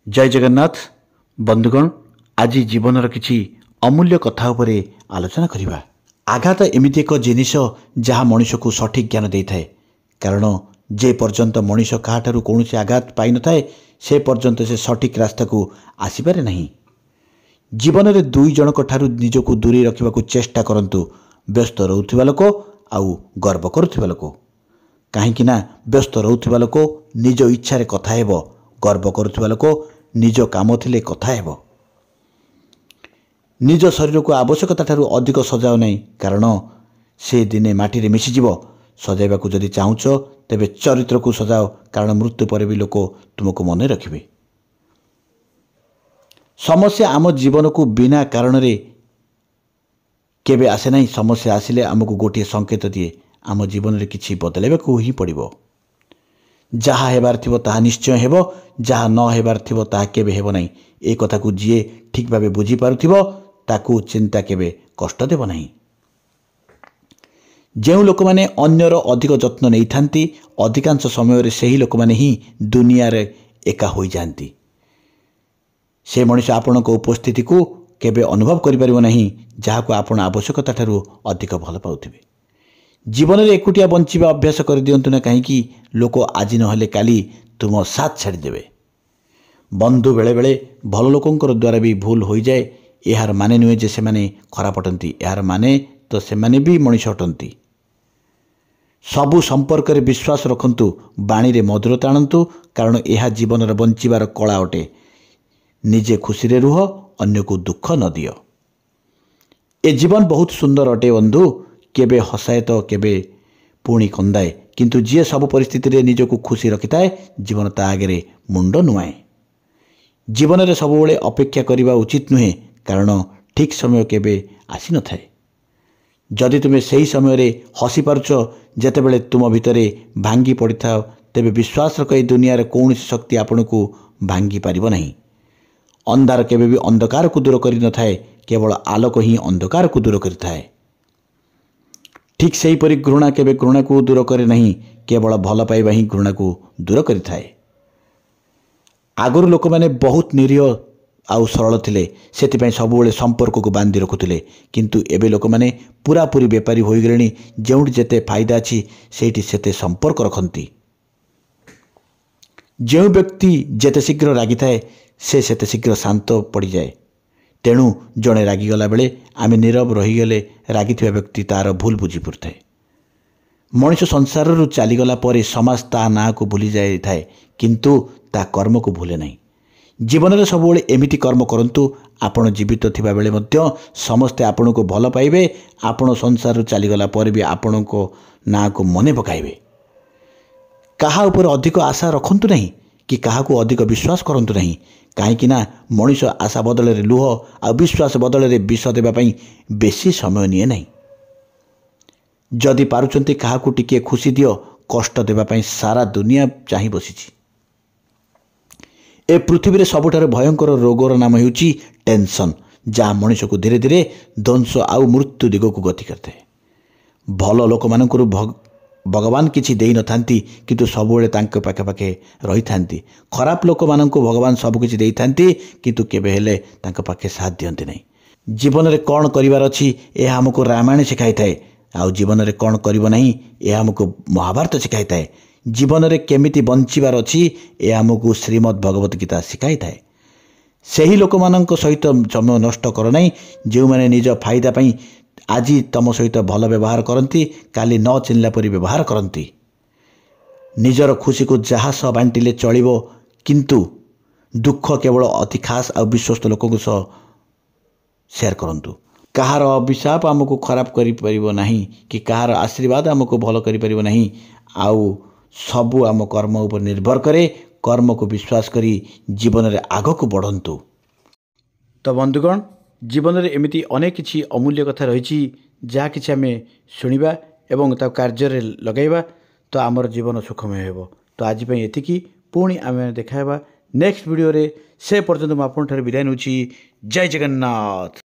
जय जगन्नाथ बंधुगण आज जीवनर किछि अमूल्य कथा उपरे आलोचना करिबा। आघात एमिति एक जिनिष जहाँ मनुष्य को सठिक ज्ञान दे थाए, कारण जे पर्यंत मनुष्य काहाठारु कौनसी आघात पाई न थाए से पर्यंत से सठिक रास्ता को आसीपारे नहीं। जीवन में दुई जनक ठारु निजको दूरे रखा चेष्टा करंतु, व्यस्त रहउथिबा लोक आउ गर्व करुथिबा लोक। कहीं व्यस्त रहउथिबा लोक निज इच्छा रे कथा हेबो, गर्व करुथिबा लोक निज काम थिले कथा हेबो। निज शरीर को आवश्यकता ठारु अधिक सजाओ नहीं, कारण से दिने माटी रे मिशिजिवो। सजाइबा को जदि चाहुच तेबे चरित्र को सजाओ, कारण मृत्यु पर भी लोक तुमको मन रखिबे। समस्या आम जीवन को बिना कारण रे केबे आसे नहीं। समस्या आसिले आमको गोटे संकेत दिए, आम जीवन रे किछि बदलाइबा को ही पड़िबो। जहाँ हेबार थिबो ताहा निश्चय हेबो, जहाँ न हेबार थिबो ताहा केबे हेबो नहीं। ए कथा को जिए ठीक भाबे बुझी पारुथिबो ताकू चिंता केबे कष्ट देबो नहीं। जेउ लोक माने अन्यर अधिक जत्न नहीं थांती, अधिकांश समय रे सेही लोक माने ही दुनिया रे एका होई जानती। से मनुष्य आपणक उपस्थिति को केबे अनुभव करि परिबो नहीं, जहाँ को आपण आवश्यकता ठारू अधिक भल पाउथिबे। जीवन में एकुटिया बंचिबा अभ्यास कर दियंतु ना, कहीं लोक आज नहले काली तुम साथ छाड़ी देबे। बंधु बेले बेले भल लोकंकर द्वारा भी भूल हो जाए। यार माने नुहे जे से माने खराब अटंती, यार माने तो से माने भी मनुष्य अटंती। सबु संपर्क रे विश्वास रखंतु, बाणी रे मधुरता आणंतु, कारण यह जीवन रे बंचिबार कला अटे। निजे खुशी रे रुह, अन्य को दुख न दियो। ए जीवन बहुत सुंदर अटे बंधु, केबे हसाए तो केबे पुणी कंदाए, किंतु जी सब परिस्थिति रे निजको खुशी रखिथाए जीवन ता आगे मुंड नुआए। जीवन रे सब बेले अपेक्षा करिबा उचित नुहे, कारण ठीक समय केबे आसी न थाए। जदि तुमे सही समय रे हसी पारुछ, जेतेबेले तुम भितरे भांगी पड़िथाओ, तेबे विश्वास रख ए दुनिया रे कौनसी शक्ति आपनको भांगी पारिबो नहीं। अंधार केबे भी अंधकार को दूर करि न थाए, केवल आलोक ही अंधकार को दूर करिथाए। ठीक से परी घृणा केबे घृणा को दूर करे नहीं, केवल भल पाइबा ही घृणा को दूर करिथाए। आगुर लोक माने बहुत निरीह आउ सरल थिले, सेतिपय सबुबेले संपर्क को बांधी रखुथिले, किंतु एबे लोक माने पूरा पूरी बेपारी होई गेलेनी। जेउठी जेते फायदा अछि सेठी सेते संपर्क रखंती। जेउ व्यक्ति जेते शीघ्र रागी थाए से सेते शीघ्र शांत पड़ी जाए। तेणु जड़े रागिगला बेले आमे नीरव रहीगले रागिथिबा व्यक्ति तार भूल बुझी पड़े। मनुष्य संसार रु चलीगला पर समाज ता ना को भूली जाए थाए, किंतु ता कर्म को भूले नहीं। जीवन में सबुबले एमिति कर्म करंतु, आपण जीवित थिबा बेले मध्य समस्ते आपण को भल पाइबे। आपण संसार रु चलीगला पर भी आपण को ना को मने पकाइबे। काहा ऊपर अधिक आशा रखंतु नहीं, कि काहा को अधिक विश्वास करंतु नहीं। कहीं मनुष्य आशा बदल रे लुह आ विश्वास बदल रे विष देवाई बेसी समय निए नहीं। जदि पारुचंती काहा को टिके खुशी दियो, कष्ट देवाई सारा दुनिया चाही बसीची। ए पृथ्वी रे सबुठार भयंकर रोगर नाम हेउची टेंशन, जहाँ मनुष्य को धीरे धीरे ध्वंस आउ मृत्यु दिग को गति करते। भल लोक मानकरू भगवान किछि देई न थांती, किंतु सबुबेले तांके पाखे पाखे रही थांती। खराब लोक माननको भगवान सब किछि देई थांती, किंतु केबे हेले तांके पाखे साथ दियंती नहीं। जीवन रे कोन करिवार अछि ए हमको रामायण सिखाई थाए, आउ जीवन रे कोन करिवो नहीं ए हमको महाभारत सिखाई थाए। जीवन रे केमिति बंचिबार अछि ए हमको श्रीमद् भगवत गीता सिखाई थाए। सेही लोक माननको सहित समय नष्ट कर नहीं, जे माने निज फायदा पई आज तम सहित भल व्यवहार करती, काली न चिन्हला परी व्यवहार करती। निजर खुशी को जहाँ सह बांटिले चलिबो, किंतु दुख केवल अति खास आ विश्वस्त लोक सह शेयर करंतु। कहार अभिशाप आमको खराब करि परिबो नहीं, कि कहार आशीर्वाद आमको भल करि परिबो नहीं। आउ सबु आम कर्म उपर निर्भर करे। कर्म को विश्वास करी जीवन रे आग को बढ़ंतु। तो बंधुगण, जीवन में एमती अनेक किछि अमूल्य कथा रही, जहाँ किछि आमे शुणिबा एवं ता कार्य रे लगाइबा, तो आमर जीवन सुखमय हेबो। तो आज पई एतिकी, पुणी आमे देखाइबा नेक्स्ट वीडियो रे। से पर्यंत मु आपन ठारे विदाय नउछि। जय जगन्नाथ।